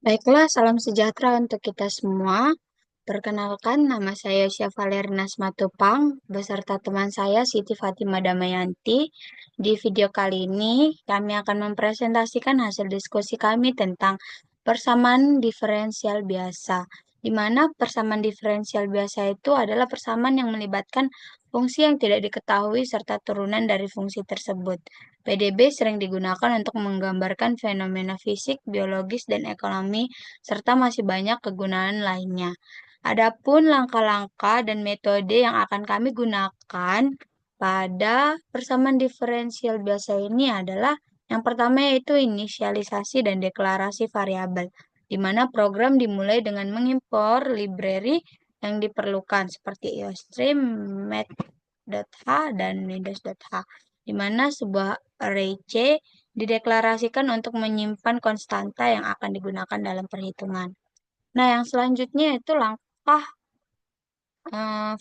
Baiklah, salam sejahtera untuk kita semua. Perkenalkan, nama saya Yosya Valerina Matupang, beserta teman saya Siti Fatima Damayanti. Di video kali ini, kami akan mempresentasikan hasil diskusi kami tentang persamaan diferensial biasa, di mana persamaan diferensial biasa itu adalah persamaan yang melibatkan fungsi yang tidak diketahui serta turunan dari fungsi tersebut. PDB sering digunakan untuk menggambarkan fenomena fisik, biologis, dan ekonomi, serta masih banyak kegunaan lainnya. Adapun langkah-langkah dan metode yang akan kami gunakan pada persamaan diferensial biasa ini adalah yang pertama yaitu inisialisasi dan deklarasi variabel, di mana program dimulai dengan mengimpor library yang diperlukan seperti IOStream, Math.h, dan Windows.h, di mana sebuah array C dideklarasikan untuk menyimpan konstanta yang akan digunakan dalam perhitungan. Nah, yang selanjutnya itu langkah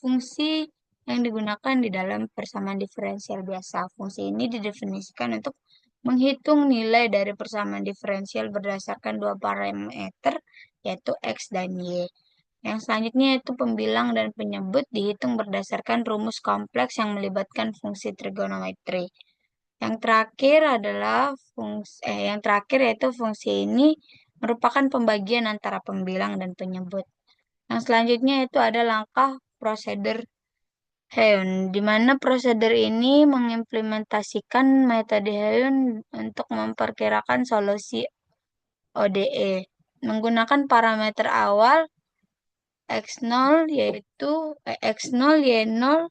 fungsi yang digunakan di dalam persamaan diferensial biasa. Fungsi ini didefinisikan untuk menghitung nilai dari persamaan diferensial berdasarkan dua parameter, yaitu X dan Y. Yang selanjutnya yaitu pembilang dan penyebut dihitung berdasarkan rumus kompleks yang melibatkan fungsi trigonometri. Yang terakhir yaitu fungsi ini merupakan pembagian antara pembilang dan penyebut. Yang selanjutnya itu ada langkah prosedur Heun, di mana prosedur ini mengimplementasikan metode Heun untuk memperkirakan solusi ODE menggunakan parameter awal X0 yaitu X0, Y0,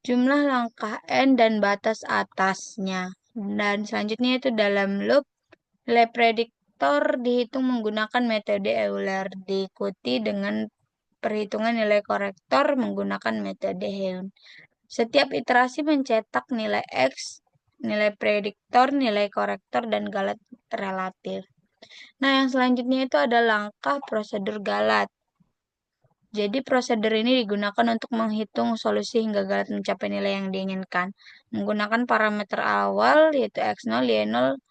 jumlah langkah N dan batas atasnya. Dan selanjutnya itu dalam loop, nilai prediktor dihitung menggunakan metode Euler, diikuti dengan perhitungan nilai korektor menggunakan metode Heun. Setiap iterasi mencetak nilai X, nilai prediktor, nilai korektor, dan galat relatif. Nah, yang selanjutnya itu ada langkah prosedur galat. Jadi prosedur ini digunakan untuk menghitung solusi hingga galat mencapai nilai yang diinginkan. Menggunakan parameter awal yaitu X0, Y0,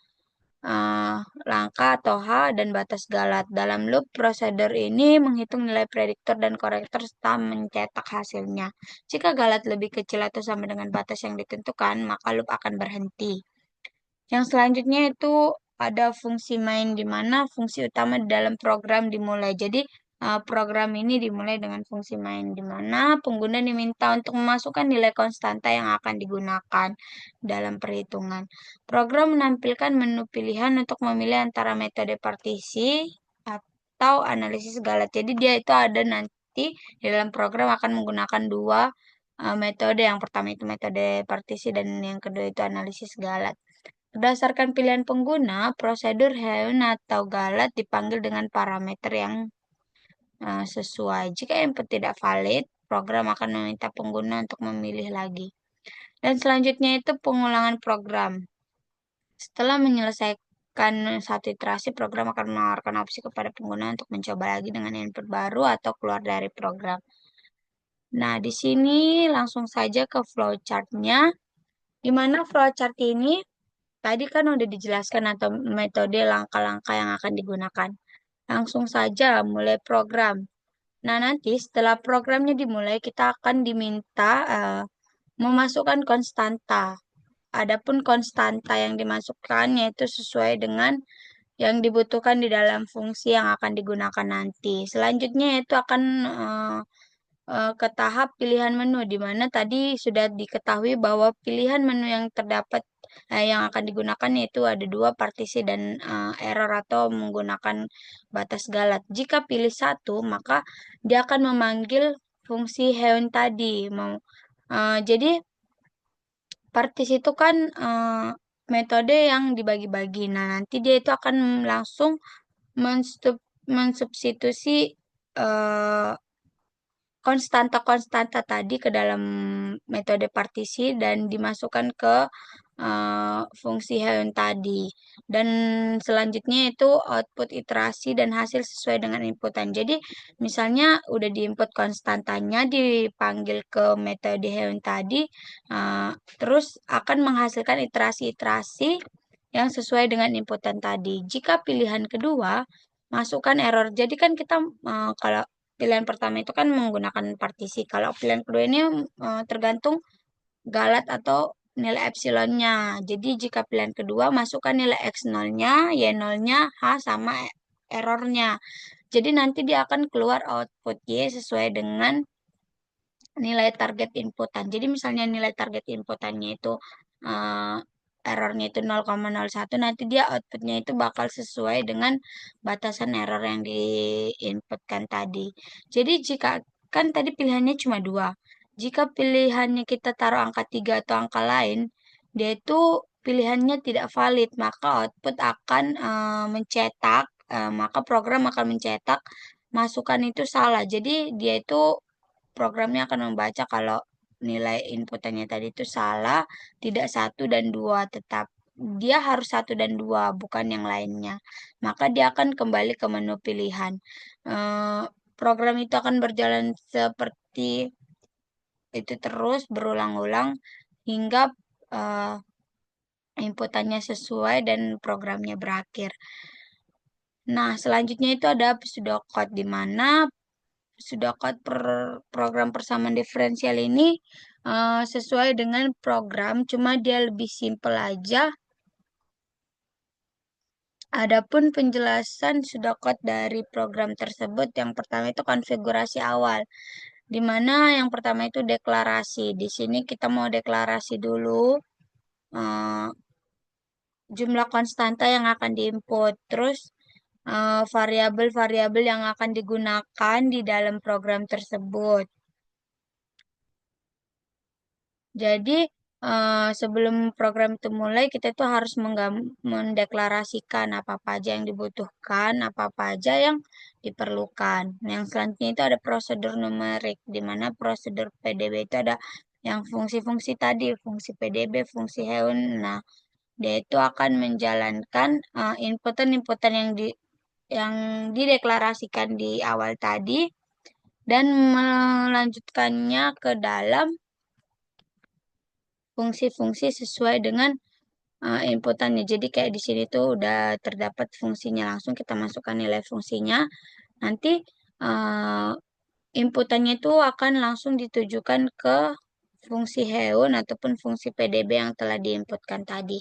langkah atau H, dan batas galat. Dalam loop, prosedur ini menghitung nilai prediktor dan korektor serta mencetak hasilnya. Jika galat lebih kecil atau sama dengan batas yang ditentukan, maka loop akan berhenti. Yang selanjutnya itu ada fungsi main, di mana fungsi utama di dalam program dimulai. Jadi, program ini dimulai dengan fungsi main, di mana pengguna diminta untuk memasukkan nilai konstanta yang akan digunakan dalam perhitungan. Program menampilkan menu pilihan untuk memilih antara metode partisi atau analisis galat. Jadi, dia itu ada nanti di dalam program akan menggunakan dua metode. Yang pertama itu metode partisi dan yang kedua itu analisis galat. Berdasarkan pilihan pengguna, prosedur Heun atau galat dipanggil dengan parameter yang sesuai. Jika input tidak valid, program akan meminta pengguna untuk memilih lagi. Dan selanjutnya itu pengulangan program. Setelah menyelesaikan satu iterasi, program akan menawarkan opsi kepada pengguna untuk mencoba lagi dengan input baru atau keluar dari program. Nah, di sini langsung saja ke flowchart-nya, di mana flowchart ini tadi kan udah dijelaskan atau metode langkah-langkah yang akan digunakan. Langsung saja mulai program. Nah, nanti setelah programnya dimulai, kita akan diminta memasukkan konstanta. Adapun konstanta yang dimasukkan yaitu sesuai dengan yang dibutuhkan di dalam fungsi yang akan digunakan nanti. Selanjutnya itu akan ke tahap pilihan menu, di mana tadi sudah diketahui bahwa pilihan menu yang terdapat yang akan digunakan yaitu ada dua, partisi dan error atau menggunakan batas galat. Jika pilih satu, maka dia akan memanggil fungsi Heun tadi. Jadi partisi itu kan metode yang dibagi-bagi. Nah, nanti dia itu akan langsung mensubstitusi konstanta-konstanta tadi ke dalam metode partisi dan dimasukkan ke fungsi Heun tadi. Dan selanjutnya itu output iterasi dan hasil sesuai dengan inputan. Jadi, misalnya udah diinput konstantanya, dipanggil ke metode Heun tadi, terus akan menghasilkan iterasi-iterasi yang sesuai dengan inputan tadi. Jika pilihan kedua, masukkan error. Jadi kan kita kalau pilihan pertama itu kan menggunakan partisi. Kalau pilihan kedua ini tergantung galat atau nilai epsilonnya. Jadi jika pilihan kedua masukkan nilai X0-nya, Y0-nya, H sama errornya. Jadi nanti dia akan keluar output Y sesuai dengan nilai target inputan. Jadi misalnya nilai target inputannya itu eh, errornya itu 0,01, nanti dia outputnya itu bakal sesuai dengan batasan error yang diinputkan tadi. Jadi jika kan tadi pilihannya cuma dua. Jika pilihannya kita taruh angka 3 atau angka lain, dia itu pilihannya tidak valid, maka output akan mencetak, maka program akan mencetak masukan itu salah. Jadi dia itu programnya akan membaca kalau nilai inputannya tadi itu salah, tidak satu dan dua, tetap dia harus satu dan dua, bukan yang lainnya. Maka dia akan kembali ke menu pilihan. Eh, Program itu akan berjalan seperti itu terus berulang-ulang hingga eh, inputannya sesuai dan programnya berakhir. Nah, selanjutnya itu ada pseudocode di mana pseudocode program persamaan diferensial ini sesuai dengan program, cuma dia lebih simpel aja. Adapun penjelasan pseudocode dari program tersebut, yang pertama itu konfigurasi awal, di mana yang pertama itu deklarasi. Di sini kita mau deklarasi dulu eh, jumlah konstanta yang akan diinput, terus variabel-variabel yang akan digunakan di dalam program tersebut. Jadi, sebelum program itu mulai, kita itu harus mendeklarasikan apa-apa aja yang dibutuhkan, apa-apa aja yang diperlukan. Nah, yang selanjutnya itu ada prosedur numerik, di mana prosedur PDB itu ada yang fungsi-fungsi tadi, fungsi PDB, fungsi heun. Nah, dia itu akan menjalankan inputan-inputan yang dideklarasikan di awal tadi dan melanjutkannya ke dalam fungsi-fungsi sesuai dengan inputannya. Jadi kayak di sini tuh udah terdapat fungsinya, langsung kita masukkan nilai fungsinya. Nanti uh, inputannya itu akan langsung ditujukan ke fungsi heun ataupun fungsi PDB yang telah diinputkan tadi.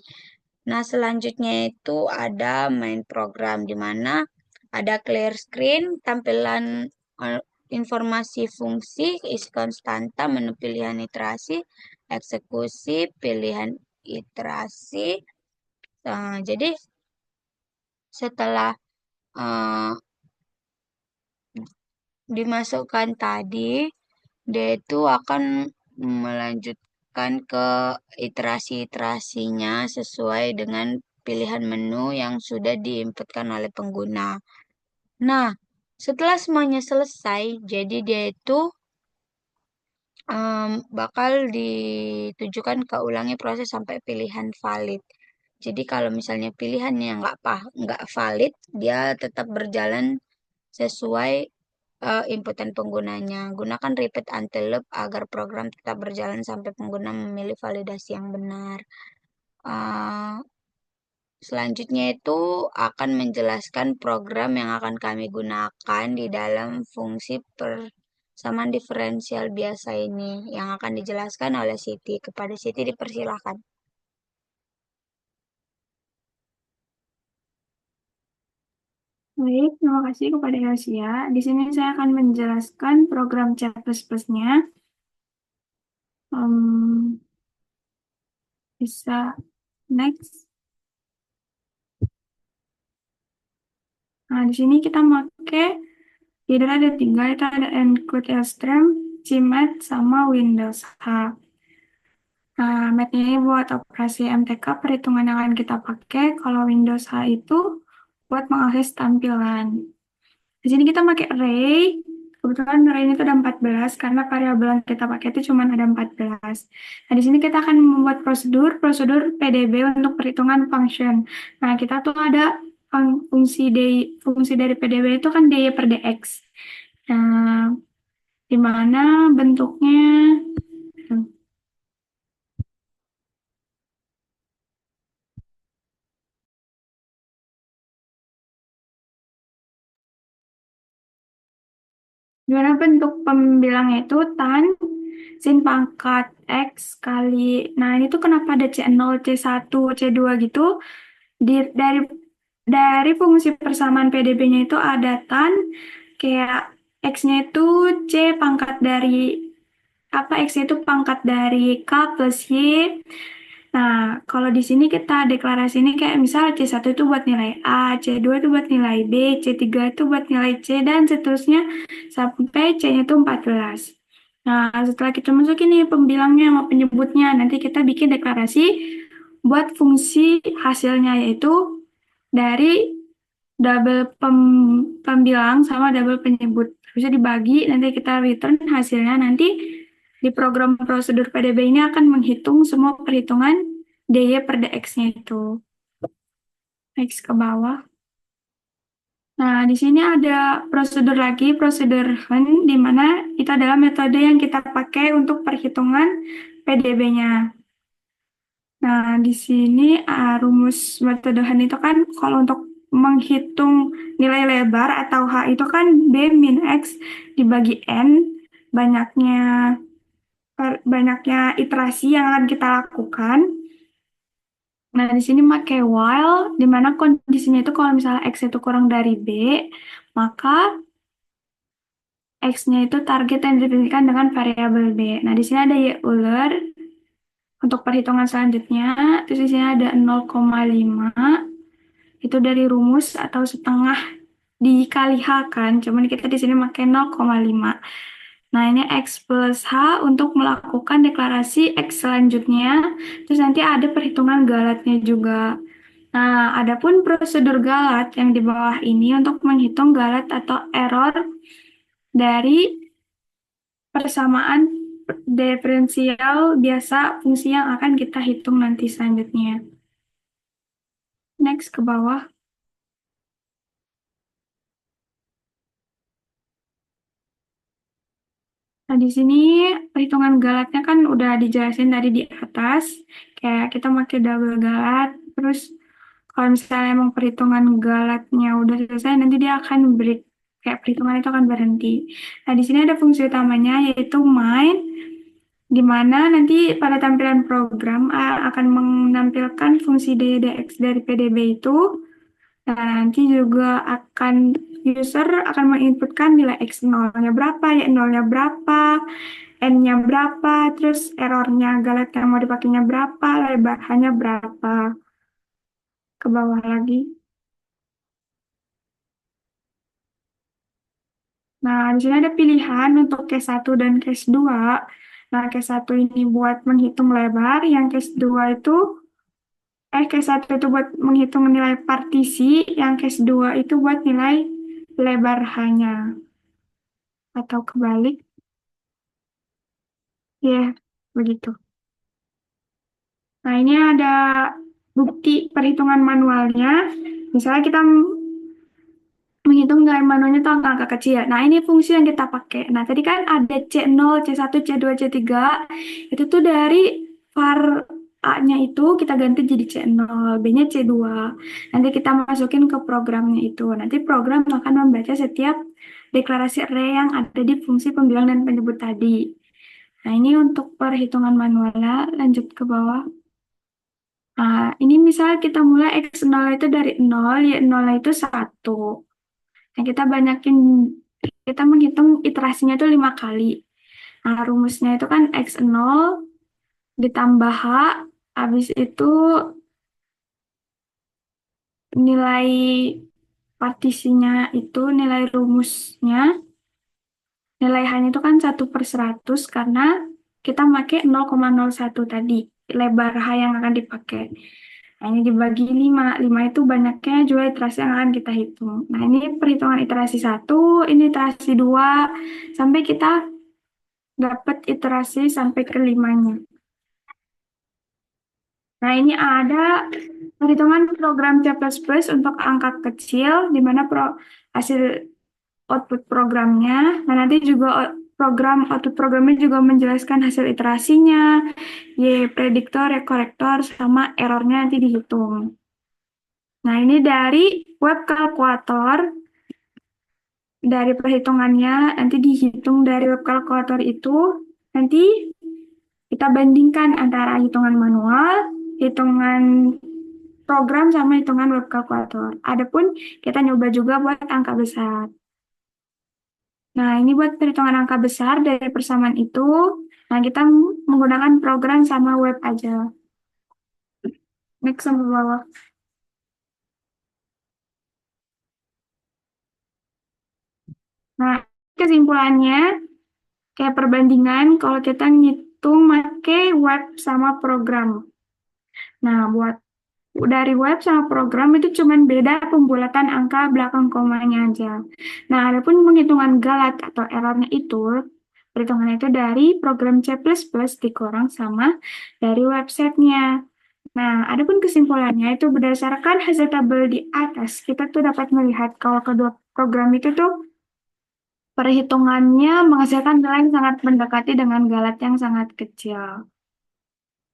Nah, selanjutnya itu ada main program di mana ada clear screen, tampilan eh, informasi fungsi, isi konstanta, menu pilihan iterasi, eksekusi, pilihan iterasi. Jadi setelah eh, dimasukkan tadi, dia itu akan melanjutkan ke iterasi-iterasinya sesuai dengan pilihan menu yang sudah diinputkan oleh pengguna. Nah, setelah semuanya selesai, jadi dia itu bakal ditujukan ke ulangi proses sampai pilihan valid. Jadi kalau misalnya pilihannya nggak valid, dia tetap berjalan sesuai inputan penggunanya. Gunakan repeat until loop agar program tetap berjalan sampai pengguna memilih validasi yang benar. Uh, Selanjutnya itu akan menjelaskan program yang akan kami gunakan di dalam fungsi persamaan diferensial biasa ini yang akan dijelaskan oleh Siti. Kepada Siti dipersilahkan. Baik, terima kasih kepada Elsia. Di sini saya akan menjelaskan program C++-nya. Bisa next. Nah, di sini kita pakai leader ada tiga, itu ada include Elstrom, Gmat, sama Windows H. Nah, Mac ini buat operasi MTK, perhitungan yang akan kita pakai. Kalau Windows H itu buat mengakses tampilan. Di sini kita pakai array. Kebetulan array ini tuh ada 14 karena variabel yang kita pakai itu cuma ada 14. Nah, di sini kita akan membuat prosedur PDB untuk perhitungan function. Nah, kita tuh ada fungsi dari PDB itu kan dy per dx. Nah, di mana bentuknya Gimana bentuk pembilangnya itu tan sin pangkat X kali. Nah, ini tuh kenapa ada C0, C1, C2 gitu? Di, dari dari fungsi persamaan PDB-nya itu ada tan kayak X-nya itu C pangkat dari apa X-nya itu pangkat dari K plus Y. Nah, kalau di sini kita deklarasi ini kayak misal C1 itu buat nilai A, C2 itu buat nilai B, C3 itu buat nilai C, dan seterusnya sampai C-nya itu 14. Nah, setelah kita masukin nih pembilangnya sama penyebutnya, nanti kita bikin deklarasi buat fungsi hasilnya yaitu dari pembilang sama double penyebut. Bisa dibagi, nanti kita return hasilnya. Nanti di program prosedur PDB ini akan menghitung semua perhitungan DY per DX-nya itu. Next ke bawah. Nah, di sini ada prosedur lagi, prosedur Hen, di mana itu adalah metode yang kita pakai untuk perhitungan PDB-nya. Nah, di sini rumus metode Hen itu kan kalau untuk menghitung nilai lebar atau H itu kan B min X dibagi N, banyaknya banyaknya iterasi yang akan kita lakukan. Nah, di sini pakai while, di mana kondisinya itu kalau misalnya X itu kurang dari B, maka X-nya itu target yang didefinisikan dengan variabel B. Nah, di sini ada Y Euler untuk perhitungan selanjutnya. Terus di sini ada 0,5. Itu dari rumus atau setengah dikali H kan. Cuman kita di sini pakai 0,5. Nah, ini X plus H untuk melakukan deklarasi X selanjutnya. Terus nanti ada perhitungan galatnya juga. Nah, adapun prosedur galat yang di bawah ini untuk menghitung galat atau error dari persamaan diferensial biasa fungsi yang akan kita hitung nanti selanjutnya. Next ke bawah. Nah, di sini perhitungan galatnya kan udah dijelasin tadi di atas. Kayak kita pakai double galat. Terus kalau misalnya emang perhitungan galatnya udah selesai, nanti dia akan break. Kayak perhitungan itu akan berhenti. Nah, di sini ada fungsi utamanya yaitu main, di mana nanti pada tampilan program akan menampilkan fungsi d dx dari PDB itu. Nah, nanti juga akan user akan menginputkan nilai x nolnya berapa, y nolnya berapa, n-nya berapa, terus errornya galet yang mau dipakainya berapa, lebar hanya berapa. Ke bawah lagi. Nah, di sini ada pilihan untuk case 1 dan case 2. Nah, case 1 ini buat menghitung lebar, yang case 2 itu case 1 itu buat menghitung nilai partisi, yang case 2 itu buat nilai lebar hanya. Atau kebalik. Ya, begitu. Nah, ini ada bukti perhitungan manualnya. Misalnya kita menghitung nilai manualnya itu angka-angka kecil. Nah, ini fungsi yang kita pakai. Nah, tadi kan ada C0, C1, C2, C3. Itu tuh dari var A-nya itu kita ganti jadi C0, B-nya C2. Nanti kita masukin ke programnya itu. Nanti program akan membaca setiap deklarasi array yang ada di fungsi pembilang dan penyebut tadi. Nah, ini untuk perhitungan manualnya. Lanjut ke bawah. Nah, ini misal kita mulai X0 itu dari 0, Y0 itu 1. Nah, kita menghitung iterasinya itu 5 kali. Nah, rumusnya itu kan X0 ditambah H, habis itu nilai partisinya itu, nilai rumusnya, nilai H-nya itu kan 1/100 karena kita pakai 0,01 tadi, lebar H yang akan dipakai. Nah, ini dibagi 5. 5 itu banyaknya juga iterasi yang akan kita hitung. Nah, ini perhitungan iterasi 1, ini iterasi 2, sampai kita dapat iterasi sampai ke 5-nya. Nah, ini ada perhitungan program C++ untuk angka kecil, di mana hasil output programnya. Nah, nanti juga output programnya juga menjelaskan hasil iterasinya, Y prediktor, Y korektor, sama errornya nanti dihitung. Nah, ini dari web kalkulator. dari perhitungannya nanti dihitung dari web kalkulator itu, nanti kita bandingkan antara hitungan manual, hitungan program sama hitungan web kalkulator. Adapun kita nyoba juga buat angka besar. Nah, ini buat perhitungan angka besar dari persamaan itu. Nah, kita menggunakan program sama web aja. Next sampai bawah. Nah, kesimpulannya kayak perbandingan kalau kita ngitung pakai web sama program. Nah, buat dari web sama program itu cuman beda pembulatan angka belakang komanya aja. Nah, adapun penghitungan galat atau errornya itu, perhitungannya itu dari program C++ dikurang sama dari websitenya. Nah, adapun kesimpulannya itu berdasarkan hasil tabel di atas, kita tuh dapat melihat kalau kedua program itu tuh perhitungannya menghasilkan nilai yang sangat mendekati dengan galat yang sangat kecil.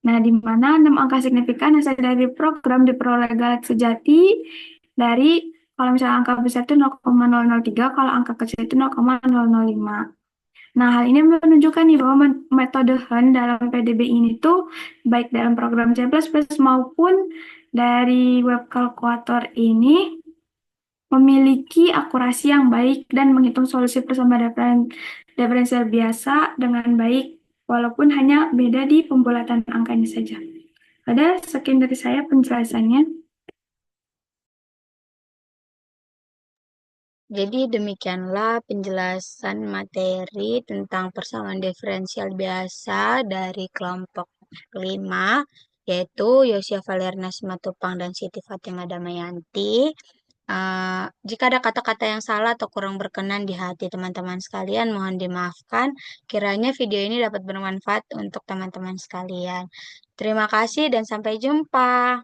Nah, di mana 6 angka signifikan hasil dari program diperoleh galat sejati dari kalau misalnya angka besar itu 0,003, kalau angka kecil itu 0,005. Nah, hal ini menunjukkan nih bahwa metode Hen dalam PDB ini tuh baik dalam program C++ maupun dari web kalkulator ini memiliki akurasi yang baik dan menghitung solusi persamaan diferensial biasa dengan baik, walaupun hanya beda di pembulatan angkanya saja. Ada sekian dari saya penjelasannya. Jadi demikianlah penjelasan materi tentang persamaan diferensial biasa dari kelompok 5, yaitu Yosia Valerna Simatupang dan Siti Fatimah Damayanti. Jika ada kata-kata yang salah atau kurang berkenan di hati teman-teman sekalian, mohon dimaafkan. Kiranya video ini dapat bermanfaat untuk teman-teman sekalian. Terima kasih dan sampai jumpa.